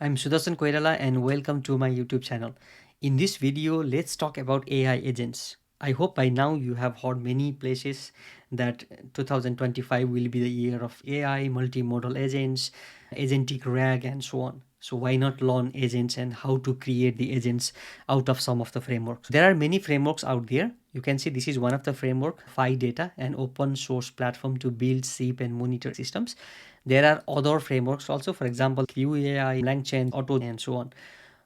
I'm Sudarshan Koirala and welcome to my YouTube channel. In this video, let's talk about AI agents. I hope by now you have heard many places that 2025 will be the year of AI, multimodal agents, agentic RAG and so on. So why not learn agents and how to create the agents out of some of the frameworks. There are many frameworks out there. You can see this is one of the framework, Phidata, an open source platform to build, ship and monitor systems. There are other frameworks also, for example, QAI, LangChain, Auto, and so on.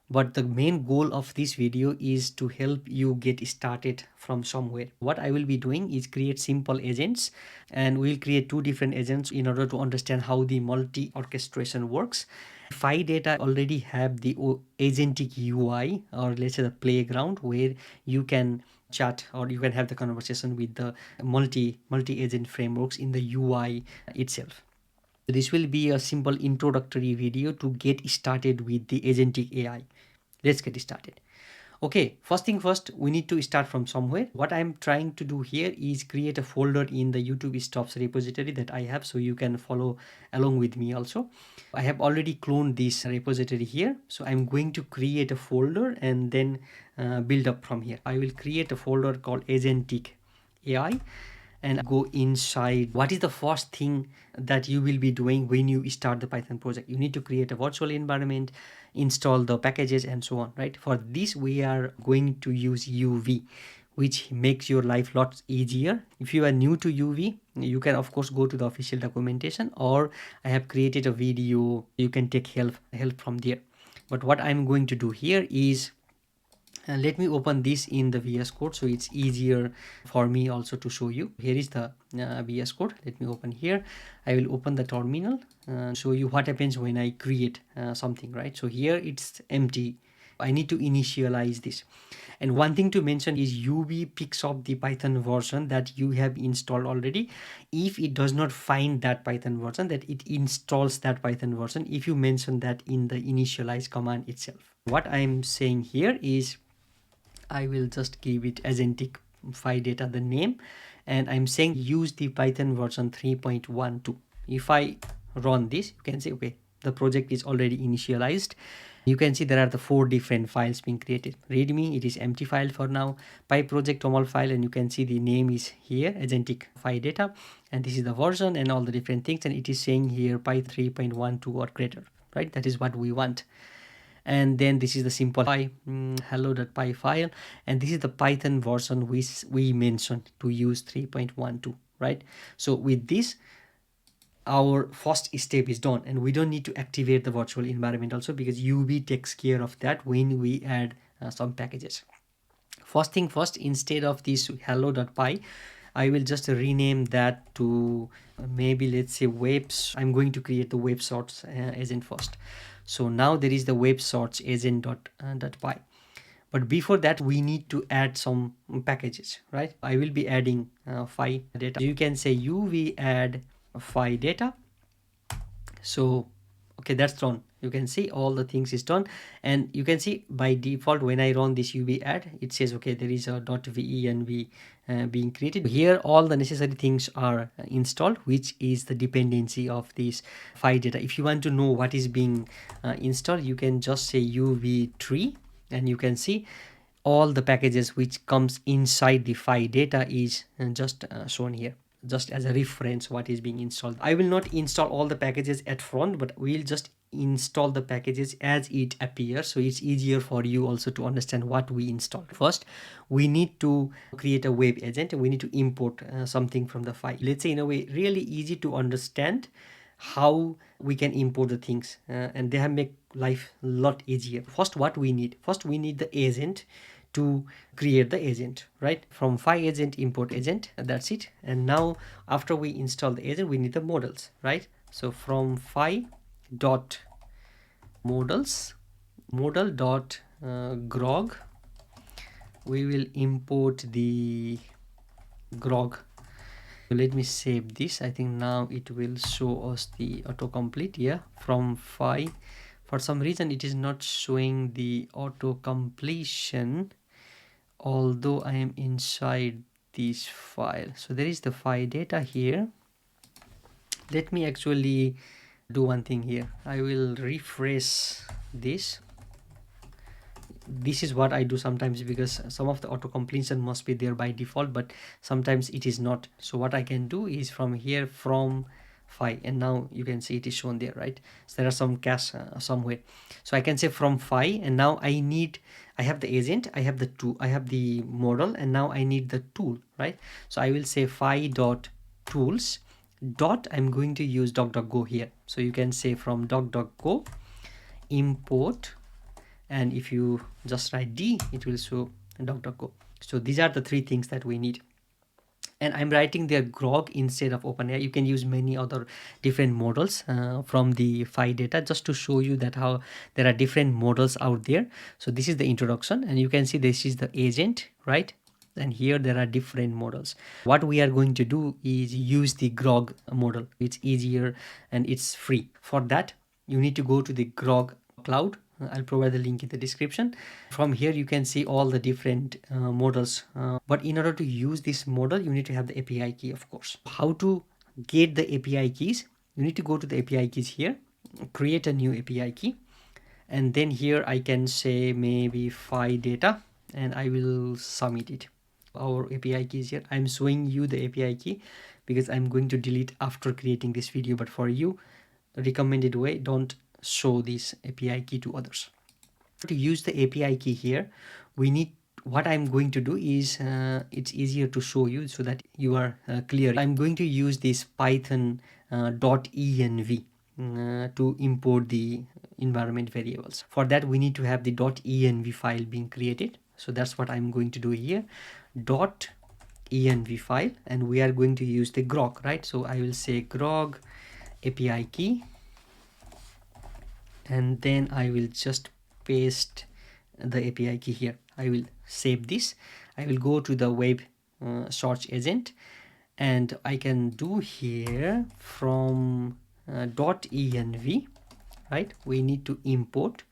But the main goal of this video is to help you get started from somewhere. What I will be doing is create simple agents, and we'll create two different agents in order to understand how the multi-orchestration works. Phidata already have the agentic UI, or let's say the playground, where you can chat or you can have the conversation with the multi-agent frameworks in the UI itself. This will be a simple introductory video to get started with the agentic AI. Let's get started. Okay, first thing first, we need to start from somewhere. What I'm trying to do here is create a folder in the YouTube stuffs repository that I have, so you can follow along with me also. I have already cloned this repository here, so I'm going to create a folder and then build up from here. I will create a folder called agentic AI and go inside. What is the first thing that you will be doing when you start the Python project? You need to create a virtual environment, install the packages and so on, right? For this, we are going to use UV, which makes your life lots easier. If you are new to UV, you can of course go to the official documentation, or I have created a video. You can take help from there. But what I'm going to do here is let me open this in the VS Code so it's easier for me also to show you. Here is the VS Code. Let me open here. I will open the terminal and show you what happens when I create something, right? So here it's empty. I need to initialize this. And one thing to mention is UV picks up the Python version that you have installed already. If it does not find that Python version, that it installs that Python version if you mention that in the initialize command itself. What I'm saying here is I will just give it agentic Phidata the name, and I'm saying use the Python version 3.12. If I run this, you can see, okay, the project is already initialized. You can see there are the 4 different files being created. Readme, it is empty file for now. PyProject toml file, and you can see the name is here, agentic Phidata, and this is the version and all the different things, and it is saying here Py 3.12 or greater, right? That is what we want. And then this is the simple hello.py file, and this is the Python version which we mentioned to use 3.12, right? So with this, our first step is done, and we don't need to activate the virtual environment also, because UV takes care of that when we add some packages. First thing first, instead of this hello.py, I will just rename that to maybe, let's say, webs. I'm going to create the web sorts agent first. So now there is the web sorts agent.py. But before that, we need to add some packages, right? I will be adding Phidata. You can say uv add Phidata. So okay, that's done. You can see all the things is done, and you can see by default when I run this uv add, it says okay, there is a .venv being created here. All the necessary things are installed, which is the dependency of this Phidata. If you want to know what is being installed, you can just say uv3, and you can see all the packages which comes inside the Phidata is just shown here, just as a reference what is being installed. I will not install all the packages at front, but we'll just install the packages as it appears, so it's easier for you also to understand what we installed. First, we need to create a web agent, and we need to import something from the file. Let's say, in a way, really easy to understand how we can import the things, and they have make life a lot easier. First, what we need? First, we need the agent to create the agent, right? From agent import agent, that's it. And now after we install the agent, we need the models, right? So from dot models model dot Groq, we will import the Groq. Let me save this. I think now it will show us the autocomplete. Yeah, from for some reason it is not showing the auto completion, although I am inside this file. So there is the Phidata here. Let me actually do one thing here. I will refresh this. This is what I do sometimes, because some of the auto completion must be there by default, but sometimes it is not. So what I can do is from here, from phi, and now you can see it is shown there, right? So there are some cache somewhere, so I can say from phi, and now I have the agent, I have the tool, I have the model, and now I need the tool, right? So I will say phi dot tools dot, I'm going to use DuckDuckGo here. So you can say from DuckDuckGo import, and if you just write D, it will show DuckDuckGo. So these are the three things that we need. And I'm writing their Groq instead of OpenAI. You can use many other different models from the Phidata, just to show you that how there are different models out there. So this is the introduction, and you can see this is the agent, right? And here there are different models. What we are going to do is use the Groq model. It's easier and it's free. For that, you need to go to the Groq cloud. I'll provide the link in the description. From here you can see all the different models, but in order to use this model you need to have the API key, of course. How to get the API keys? You need to go to the API keys here, create a new API key, and then here I can say maybe Phidata, and I will submit it. Our API keys here, I'm showing you the API key because I'm going to delete after creating this video, but for you, recommended way, don't show this API key to others. To use the API key here, we need, what I'm going to do is it's easier to show you so that you are clear. I'm going to use this Python .env to import the environment variables. For that we need to have the .env file being created. So that's what I'm going to do here, .env file, and we are going to use the Groq, right? So I will say Groq API key, and then I will just paste the API key here. I will save this. I will go to the web search agent, and I can do here from .env, right? We need to import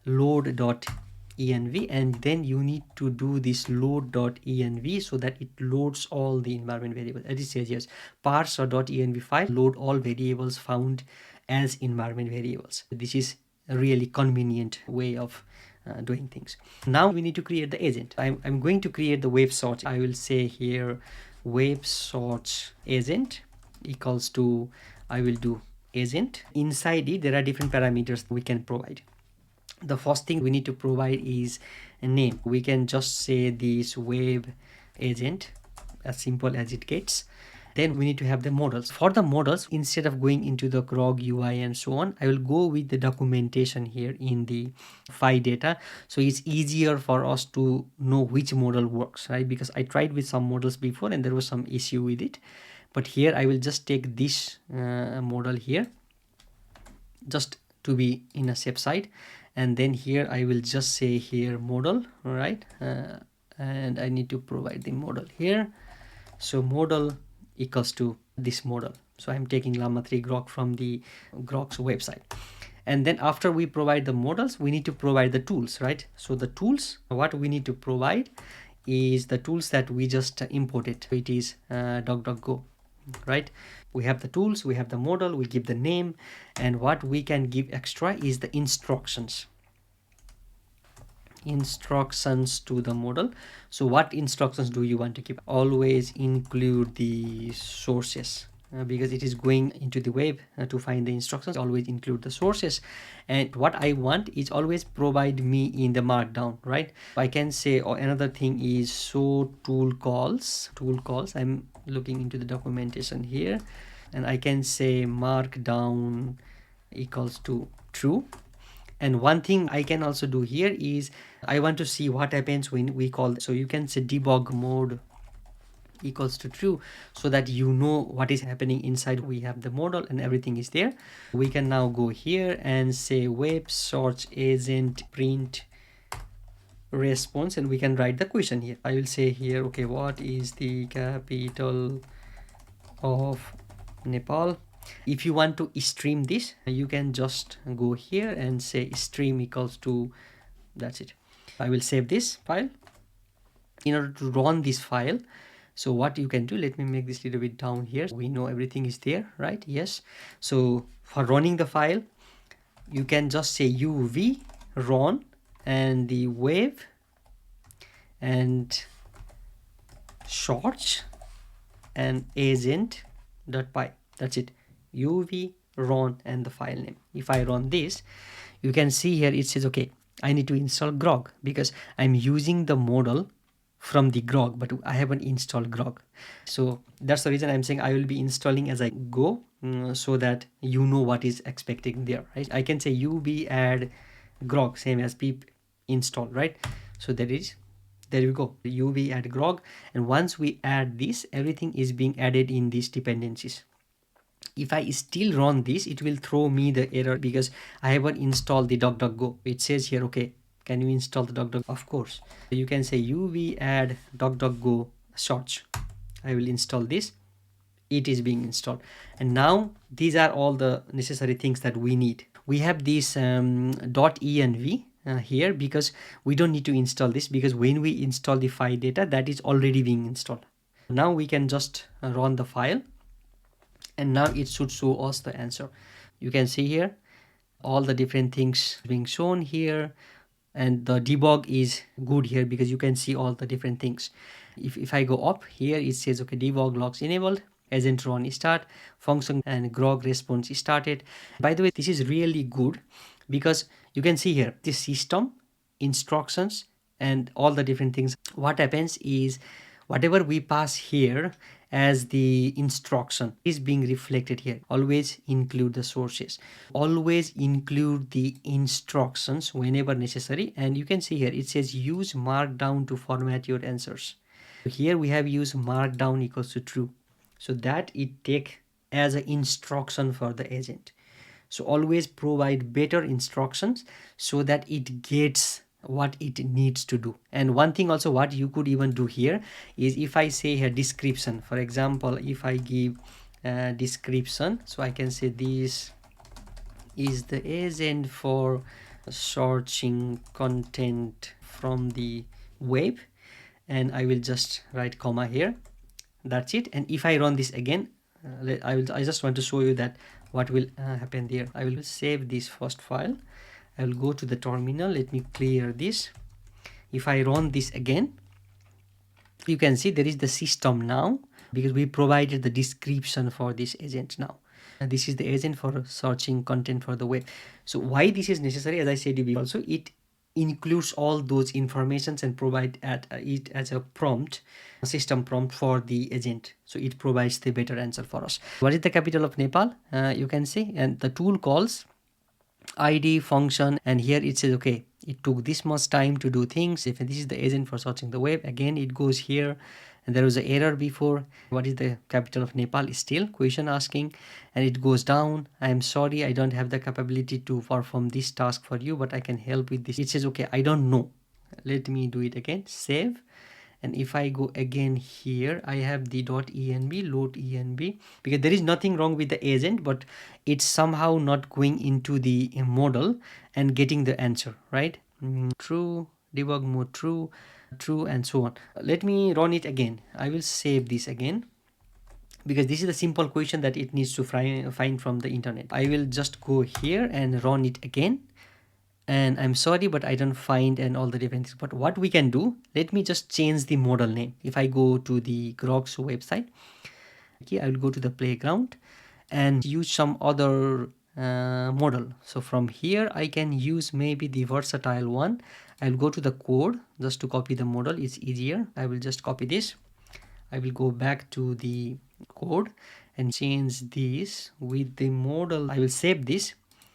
load.env, and then you need to do this load.env so that it loads all the environment variables. As it says, yes, parse or .env file load all variables found as environment variables. This is a really convenient way of doing things. Now we need to create the agent. I'm going to create the web search. I will say here web search agent equals to, I will do agent. Inside it there are different parameters we can provide. The first thing we need to provide is a name. We can just say this web agent, as simple as it gets. Then we need to have the models. For the models, instead of going into the Groq UI and so on, I will go with the documentation here in the Phidata. So it's easier for us to know which model works, right? Because I tried with some models before and there was some issue with it. But here I will just take this model here, just to be in a safe side. And then here I will just say here model, right? And I need to provide the model here. So model equals to this model. So I'm taking Llama 3 Groq from the Groq's website. And then after we provide the models, we need to provide the tools, right? So the tools, what we need to provide is the tools that we just imported. It is DuckDuckGo, right? We have the tools, we have the model, we give the name, and what we can give extra is the instructions to the model. So what instructions do you want to keep? Always include the sources, because it is going into the web to find the instructions. Always include the sources, and what I want is always provide me in the markdown, right? I can say, or another thing is show tool calls. I'm looking into the documentation here, and I can say markdown equals to true. And one thing I can also do here is I want to see what happens when we call. So you can say debug mode equals to true, so that you know what is happening inside. We have the model and everything is there. We can now go here and say web search agent print response, and we can write the question here. I will say here, okay, what is the capital of Nepal? If you want to stream this, you can just go here and say stream equals to, that's it. I will save this file. In order to run this file, so what you can do, let me make this a little bit down here. We know everything is there, right? Yes. So for running the file, you can just say uv run and the wave and search and agent.py. That's it. uv run and the file name. If I run this, you can see here it says, okay, I need to install Groq because I'm using the model from the Groq, but I haven't installed Groq. So that's the reason I'm saying I will be installing as I go, so that you know what is expecting there, right? I can say uv add Groq, same as pip install, right? So there we go, uv add Groq, and once we add this, everything is being added in these dependencies. If I still run this, it will throw me the error because I haven't installed the DuckDuckGo. It says here, okay, can you install the DuckDuckGo? Of course. You can say uv add DuckDuckGo search. I will install this. It is being installed. And now these are all the necessary things that we need. We have this .env here because we don't need to install this, because when we install the Phidata, that is already being installed. Now we can just run the file, and now it should show us the answer. You can see here all the different things being shown here, and the debug is good here because you can see all the different things. If I go up here, it says, okay, debug logs enabled, agent run start, function and Groq response started. By the way, this is really good because you can see here the system instructions and all the different things. What happens is whatever we pass here as the instruction is being reflected here. Always include the sources, always include the instructions whenever necessary. And you can see here it says use markdown to format your answers. Here we have used markdown equals to true, so that it take as an instruction for the agent. So always provide better instructions so that it gets what it needs to do. And one thing also what you could even do here is, if I say here description, for example, if I give description, so I can say this is the agent for searching content from the web, and I will just write comma here. That's it. And if I run this again, I just want to show you that what will happen there. I will save this first file. I will go to the terminal. Let me clear this. If I run this again, you can see there is the system now because we provided the description for this agent now. And this is the agent for searching content for the web. So why this is necessary, as I said before, also it includes all those informations and provide it as a prompt, a system prompt for the agent. So it provides the better answer for us. What is the capital of Nepal? You can see, and the tool calls id function, and here it says, okay, it took this much time to do things. If this is the agent for searching the web, again it goes here, and there was an error before. What is the capital of Nepal? Still question asking, and it goes down. I am sorry, I don't have the capability to perform this task for you, but I can help with this. It says, okay, I don't know, let me do it again, save. And if I go again here, I have the .env, load env, because there is nothing wrong with the agent, but it's somehow not going into the model and getting the answer, right? True, debug mode true, true, and so on. Let me run it again. I will save this again, because this is a simple question that it needs to find from the internet. I will just go here and run it again. And I'm sorry, but I don't find and all the different things. But what we can do, let me just change the model name. If I go to the Groq's website, okay, I will go to the playground and use some other model. So from here, I can use maybe the versatile one. I'll go to the code just to copy the model. It's easier. I will just copy this. I will go back to the code and change this with the model. I will save this.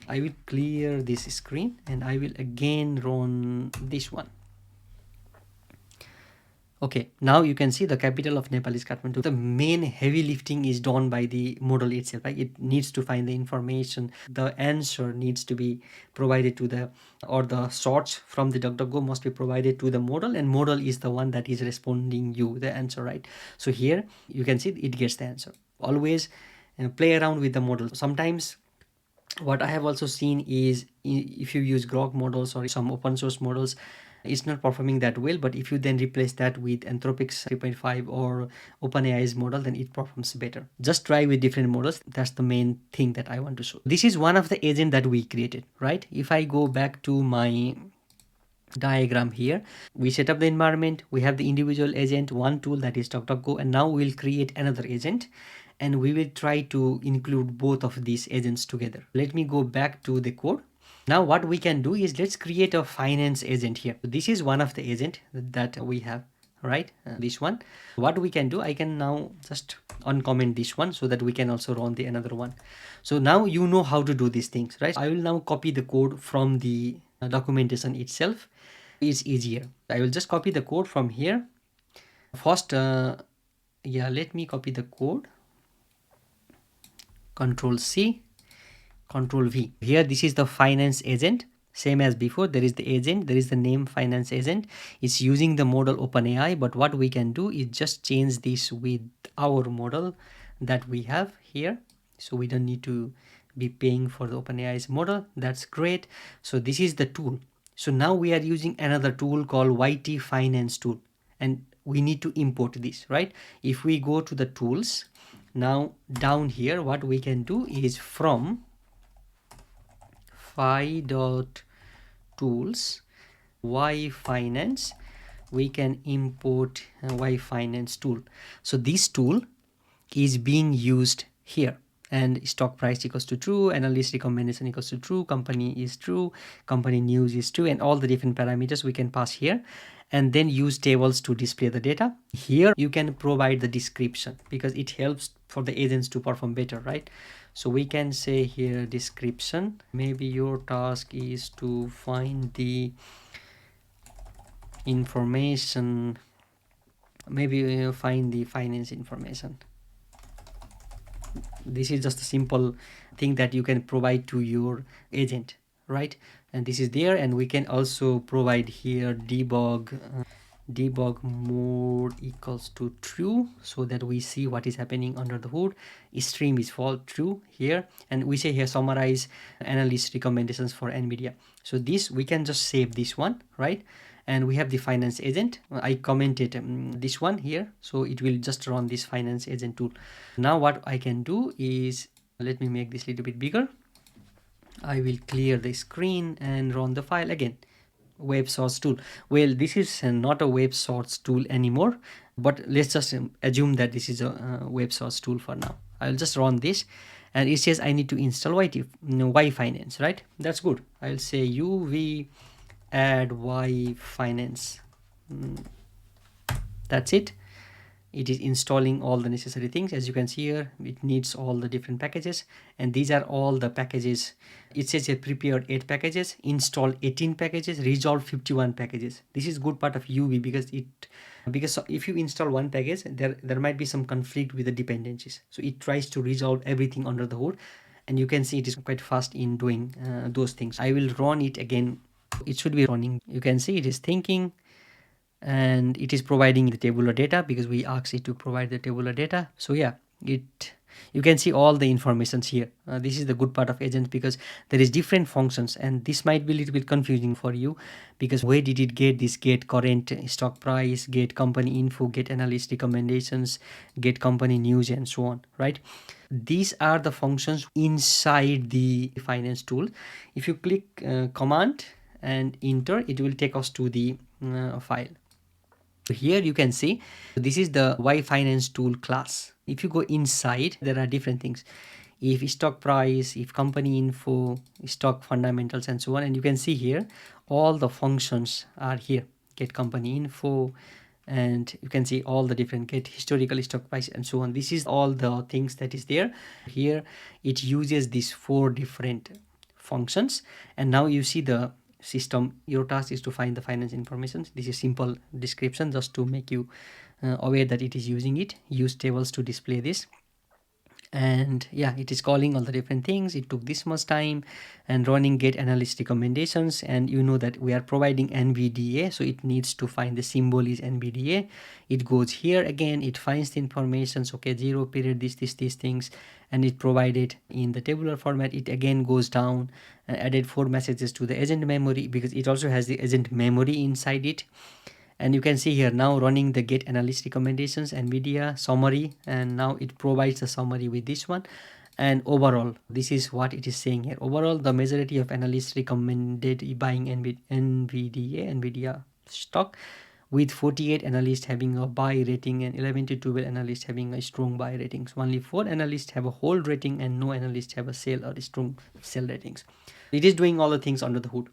I will clear this screen and I will again run this one. Okay, now you can see the capital of Nepal is Kathmandu. The main heavy lifting is done by the model itself, right? It needs to find the information. The answer needs to be provided to the, or the search from the DuckDuckGo must be provided to the model, and model is the one that is responding you the answer, right? So here you can see it gets the answer. Always play around with the model. Sometimes what I have also seen is if you use Groq models or some open source models, it's not performing that well. But if you then replace that with Anthropic's 3.5 or OpenAI's model, then it performs better. Just try with different models. That's the main thing that I want to show. This is one of the agent that we created, right? If I go back to my diagram here, we set up the environment, we have the individual agent, one tool, that is DuckDuckGo, and now we'll create another agent and we will try to include both of these agents together. Let me go back to the code. Now what we can do is, let's create a finance agent here. This is one of the agent that we have, right? This one. What we can do, I can now just uncomment this one so that we can also run the another one. So now you know how to do these things, right? I will now copy the code from the documentation itself. It's easier. I will just copy the code from here. First, yeah, let me copy the code. Control C, Control V. Here, this is the finance agent. Same as before, there is the agent, there is the name finance agent. It's using the model OpenAI, but what we can do is just change this with our model that we have here. So we don't need to be paying for the OpenAI's model. That's great. So this is the tool. So now we are using another tool called YT Finance tool, and we need to import this, right? If we go to the tools, now down here, what we can do is from phi.tools Y Finance, we can import Y Finance tool. So this tool is being used here, and stock price equals to true, analyst recommendation equals to true, company is true, company news is true, and all the different parameters we can pass here, and then use tables to display the data. Here you can provide the description because it helps for the agents to perform better, right? So we can say here description, maybe your task is to find the information, maybe find the finance information. This is just a simple thing that you can provide to your agent, right? And this is there, and we can also provide here debug mode equals to true, so that we see what is happening under the hood. Stream is false true here, and we say here summarize analyst recommendations for NVIDIA. So this we can just save this one, right? And we have the finance agent. I commented this one here, so it will just run this finance agent tool. Now what I can do is, let me make this a little bit bigger. I will clear the screen and run the file again. Web source tool. Well, this is not a web source tool anymore, but let's just assume that this is a web source tool for now. I'll just run this, and it says I need to install Y Finance, right? That's good. I'll say uv add Y Finance. That's it. It is installing all the necessary things. As you can see here, it needs all the different packages, and these are all the packages. It says a prepared 8 packages, install 18 packages, resolve 51 packages. This is good part of UV because if you install one package, there might be some conflict with the dependencies. So it tries to resolve everything under the hood, and you can see it is quite fast in doing those things. I will run it again. It should be running. You can see it is thinking, and it is providing the tabular data because we asked it to provide the tabular data. So yeah, you can see all the informations here. This is the good part of agents because there is different functions, and this might be a little bit confusing for you because where did it get this? Get current stock price, get company info, get analyst recommendations, get company news, and so on, right? These are the functions inside the finance tool. If you click command and enter, it will take us to the file. Here you can see this is the Y Finance tool class. If you go inside, there are different things. If stock price, if company info, stock fundamentals, and so on. And you can see here all the functions are here. Get company info, and you can see all the different, get historical stock price, and so on. This is all the things that is there. Here it uses these 4 different functions, and now you see the system. Your task is to find the finance information. This is simple description just to make you aware that it is using it. Use tables to display this, and yeah, it is calling all the different things. It took this much time, and running get analyst recommendations, and you know that we are providing NVDA, so it needs to find the symbol is NVDA. It goes here again, it finds the information. So okay, 0 period, these things, and it provided in the tabular format. It again goes down and added 4 messages to the agent memory, because it also has the agent memory inside it. And you can see here now running the get analyst recommendations, NVIDIA summary, and now it provides a summary with this one. And overall, this is what it is saying here. Overall, the majority of analysts recommended buying NVIDIA stock, with 48 analysts having a buy rating and 11 to 12 analysts having a strong buy ratings. Only 4 analysts have a hold rating and no analysts have a sell or strong sell ratings. It is doing all the things under the hood.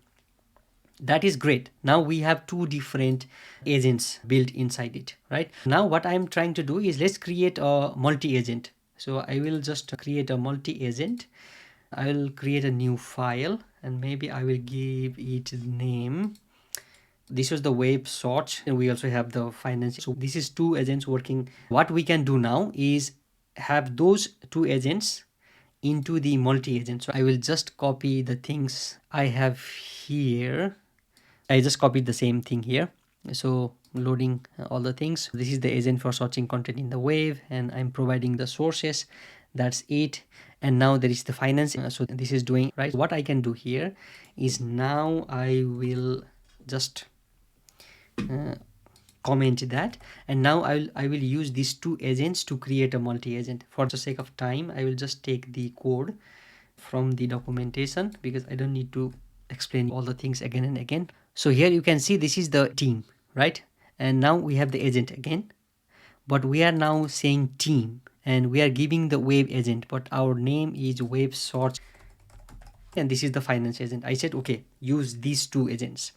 That is great. Now we have 2 different agents built inside it, right? Now what I'm trying to do is, let's create a multi-agent. So I will just create a multi-agent. I will create a new file and maybe I will give it name. This was the web search, and we also have the finance. So this is 2 agents working. What we can do now is have those 2 agents into the multi-agent. So I will just copy the things I have here. I just copied the same thing here. So loading all the things. This is the agent for searching content in the web, and I'm providing the sources. That's it. And now there is the finance. So this is doing right. What I can do here is, now I will just comment that, and now I will use these 2 agents to create a multi-agent. For the sake of time, I will just take the code from the documentation, because I don't need to explain all the things again and again. So here you can see this is the team, right? And now we have the agent again, but we are now saying team, and we are giving the web agent, but our name is web search, and this is the finance agent. I said, okay, use these 2 agents.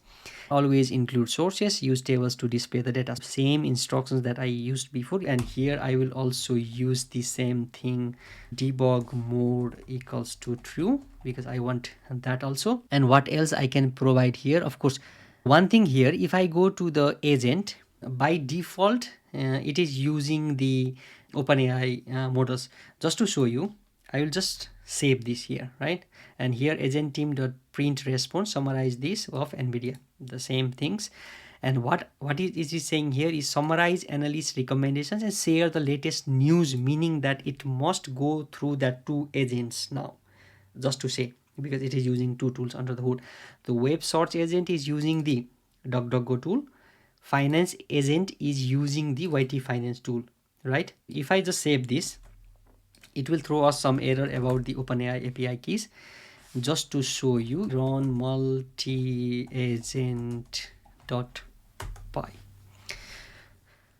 Always include sources, use tables to display the data. Same instructions that I used before. And here I will also use the same thing, debug mode equals to true, because I want that also. And what else I can provide here? Of course, one thing here, if I go to the agent, by default, it is using the OpenAI models. Just to show you, I will just save this here, right? And here agent team.print response, summarize this of NVIDIA, the same things. And what is it saying here is, summarize analyst recommendations and share the latest news, meaning that it must go through that 2 agents now, just to say, because it is using 2 tools under the hood. The web search agent is using the DuckDuckGo tool. Finance agent is using the YT Finance tool, right? If I just save this, it will throw us some error about the OpenAI API keys. Just to show you, run multi-agent.py.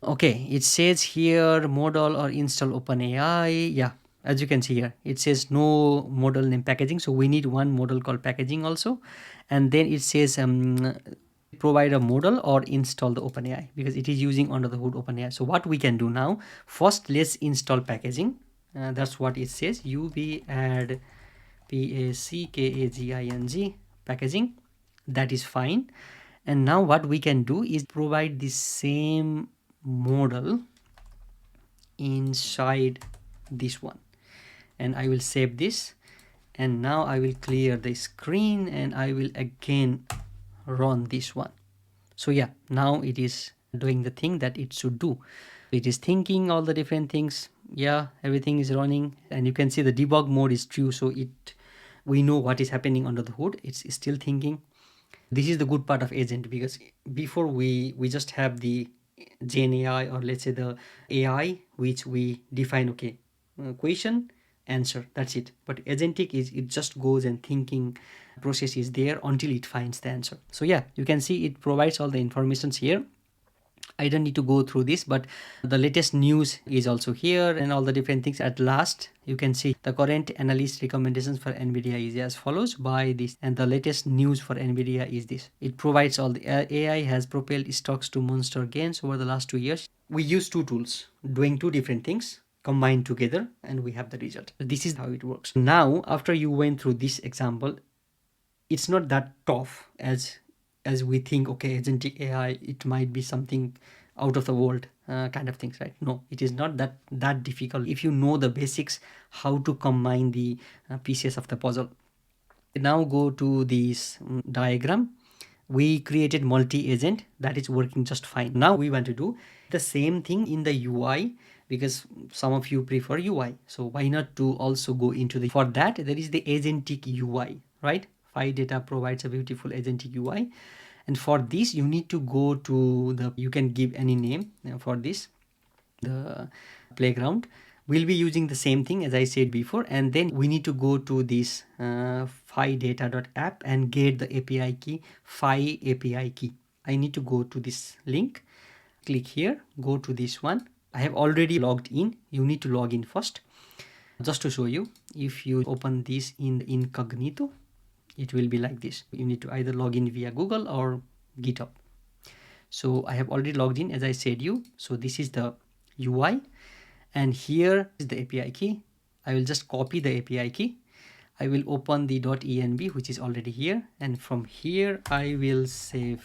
Okay, it says here model or install OpenAI. Yeah, as you can see here, it says no model name packaging. So we need one model called packaging also. And then it says provide a model or install the OpenAI, because it is using under the hood OpenAI. So what we can do now, first let's install packaging. That's what it says, UB add packaging, packaging. That is fine. And now what we can do is provide the same model inside this one, and I will save this, and now I will clear the screen and I will again run this one. So yeah, now it is doing the thing that it should do. It is thinking all the different things. Yeah, everything is running, and you can see the debug mode is true, so we know what is happening under the hood. It's still thinking. This is the good part of agent, because before we just have the Gen AI, or let's say the AI, which we define, okay, question, answer, that's it. But agentic is, it just goes and thinking process is there until it finds the answer. So yeah, you can see it provides all the informations here. I don't need to go through this, but the latest news is also here, and all the different things. At last, you can see the current analyst recommendations for NVIDIA is as follows: buy this, and the latest news for NVIDIA is this. It provides all the AI has propelled stocks to monster gains over the last 2 years. We use 2 tools doing 2 different things combined together, and we have the result. This is how it works. Now, after you went through this example, it's not that tough as we think. Okay, agentic AI, it might be something out of the world kind of things, right? No, it is not that difficult if you know the basics, how to combine the pieces of the puzzle. Now go to this diagram. We created multi-agent that is working just fine. Now we want to do the same thing in the UI, because some of you prefer UI. So why not to also go into the, for that there is the agentic UI, right? Phidata provides a beautiful agentic UI. And for this, you need to go to you can give any name for this, the playground. We'll be using the same thing as I said before, and then we need to go to this phidata.app and get the API key, Phi API key. I need to go to this link, click here, go to this one. I have already logged in. You need to log in first. Just to show you, if you open this in incognito, it will be like this. You need to either log in via Google or GitHub. So I have already logged in, as I said you. So this is the UI, and here is the API key. I will just copy the API key. I will open the .env, which is already here, and from here I will save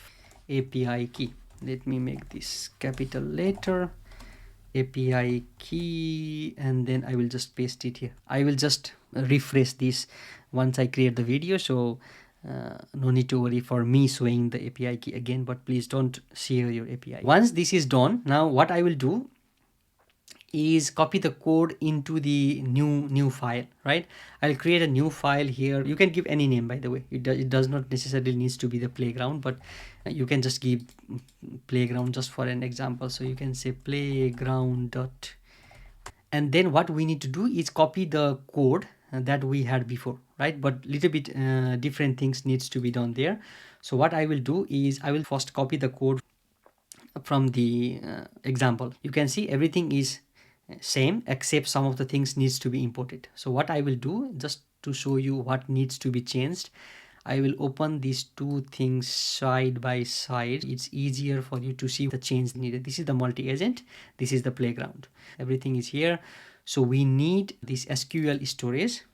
API key. Let me make this capital letter, API key, and then I will just paste it here. I will just refresh this once I create the video, so no need to worry for me showing the API key again, but please don't share your API. Once this is done, now what I will do is copy the code into the new file, right? I'll create a new file here. You can give any name, by the way. It does not necessarily needs to be the playground, but you can just give playground just for an example. So you can say playground dot, and then what we need to do is copy the code that we had before, right? But little bit different things needs to be done there. So what I will do is I will first copy the code from the example. You can see everything is same except some of the things needs to be imported. So what I will do, just to show you what needs to be changed, I will open these two things side by side. It's easier for you to see the change needed. This is the multi-agent, this is the playground. Everything is here. So we need this SQL storage,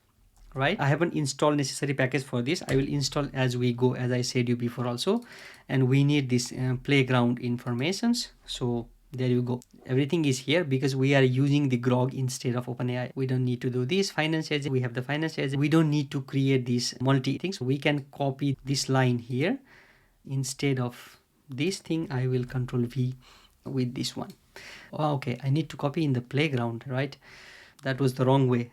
right? I haven't installed necessary package for this. I will install as we go, as I said you before also. And we need this playground informations. So there you go. Everything is here because we are using the Groq instead of OpenAI. We don't need to do this finance agent. We have the finance agent. We don't need to create these multi things. We can copy this line here. Instead of this thing, I will control V with this one. Okay, I need to copy in the playground, right? That was the wrong way.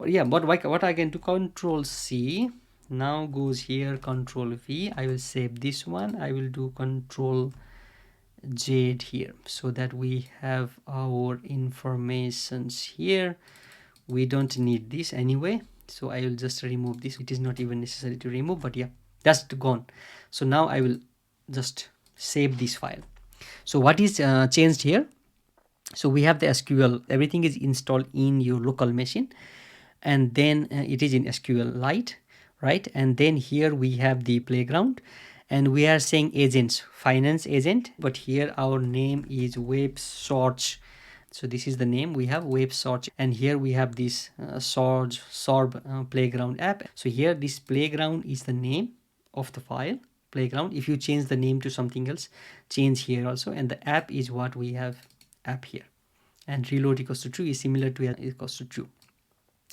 Yeah, but what I can do, control C. Now goes here, control V. I will save this one. I will do control Z here so that we have our informations here. We don't need this anyway, so I will just remove this. It is not even necessary to remove, but yeah, that's gone. So now I will just save this file. So what is changed here? So we have the SQL, everything is installed in your local machine, and then it is in SQLite, right? And then here we have the playground, and we are saying agents, finance agent, but here our name is web search. So this is the name we have, web search, and here we have this sorb playground app. So here this playground is the name of the file, playground. If you change the name to something else, change here also, and the app is what we have, app here, and reload equals to true is similar to equals to true.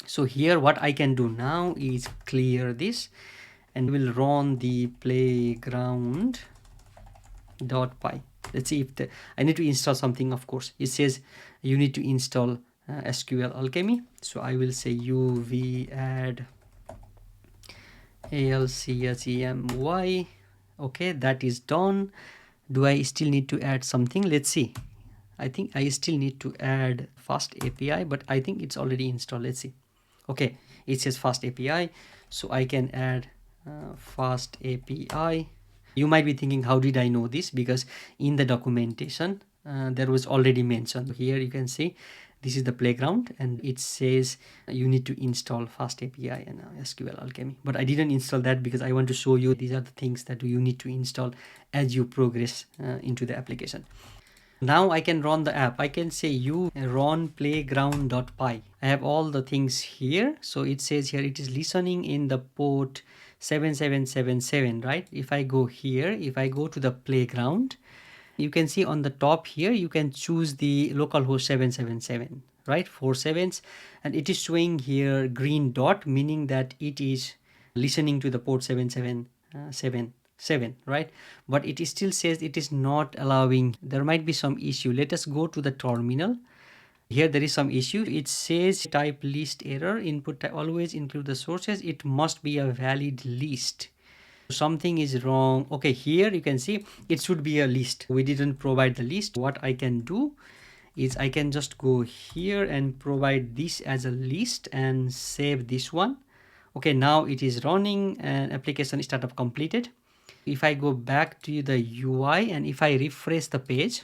So here what I can do now is clear this, and we'll run the playground.py. Let's see if I need to install something. Of course, it says you need to install SQL Alchemy. So I will say uv add alchemy. Okay, that is done. Do I still need to add something? Let's see. I think I still need to add fast API, but I think it's already installed. Let's see. Okay, it says fast API, so I can add fast API. You might be thinking, how did I know this? Because in the documentation there was already mentioned. Here you can see this is the playground, and it says you need to install fast API and SQL Alchemy, but I didn't install that because I want to show you these are the things that you need to install as you progress into the application. Now I can run the app. I can say you run playground.py. I have all the things here. So it says here it is listening in the port 7777, right? If I go here, if I go to the playground, you can see on the top here, you can choose the localhost 777, right? 4 sevens, and it is showing here green dot, meaning that it is listening to the port 7777, right? But it still says it is not allowing. There might be some issue. Let us go to the terminal. Here there is some issue. It says type list error, input type always include the sources. It must be a valid list. Something is wrong. Okay, here you can see it should be a list. We didn't provide the list. What I can do is I can just go here and provide this as a list and save this one. Okay, now it is running and application startup completed. If I go back to the UI and if I refresh the page,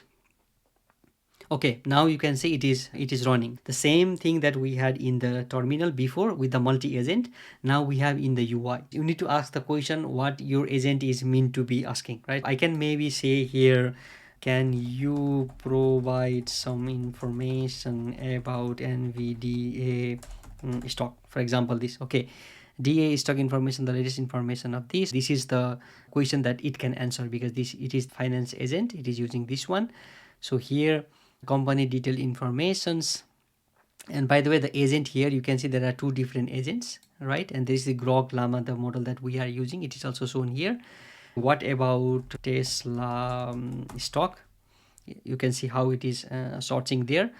okay, now you can see it is running. The same thing that we had in the terminal before with the multi-agent, now we have in the UI. You need to ask the question what your agent is meant to be asking, right? I can maybe say here, can you provide some information about NVDA stock, for example, this. Okay, DA stock information, the latest information of this is the question that it can answer, because it is finance agent, it is using this one. So here, company detail informations, and by the way, the agent here, you can see there are two different agents, right? And this is the Groq Llama, the model that we are using. It is also shown here. What about Tesla stock? You can see how it is sorting there,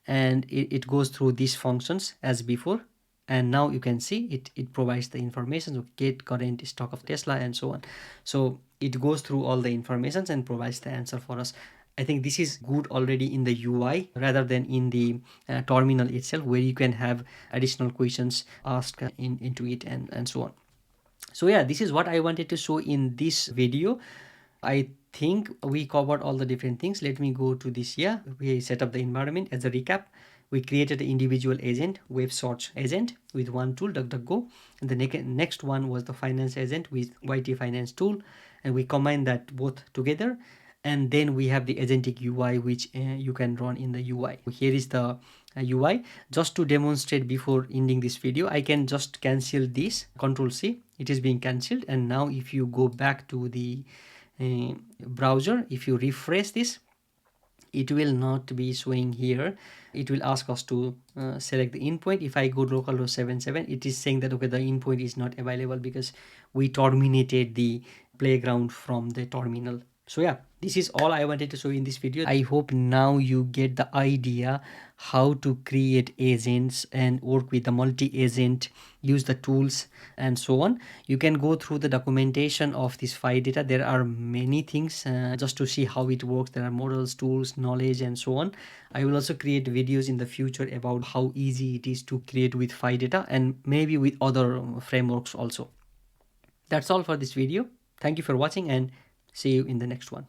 and it goes through these functions as before. And now you can see it provides the information of get current stock of Tesla and so on. So it goes through all the informations and provides the answer for us. I think this is good already in the UI rather than in the terminal itself, where you can have additional questions asked into it and so on. So yeah, this is what I wanted to show in this video. I think we covered all the different things. Let me go to this here. We set up the environment. As a recap, we created an individual agent, web search agent, with one tool, DuckDuckGo. And the next one was the finance agent with YT finance tool, and we combine that both together. And then we have the agentic UI, which you can run in the UI. Here is the UI. Just to demonstrate before ending this video, I can just cancel this, Control C. It is being cancelled. And now if you go back to the browser, if you refresh this, it will not be showing here. It will ask us to select the endpoint. If I go localhost 77, it is saying that okay, the endpoint is not available because we terminated the playground from the terminal. So yeah, this is all I wanted to show in this video. I hope now you get the idea how to create agents and work with the multi-agent, use the tools and so on. You can go through the documentation of this Phidata. There are many things just to see how it works. There are models, tools, knowledge and so on. I will also create videos in the future about how easy it is to create with Phidata and maybe with other frameworks also. That's all for this video. Thank you for watching and see you in the next one.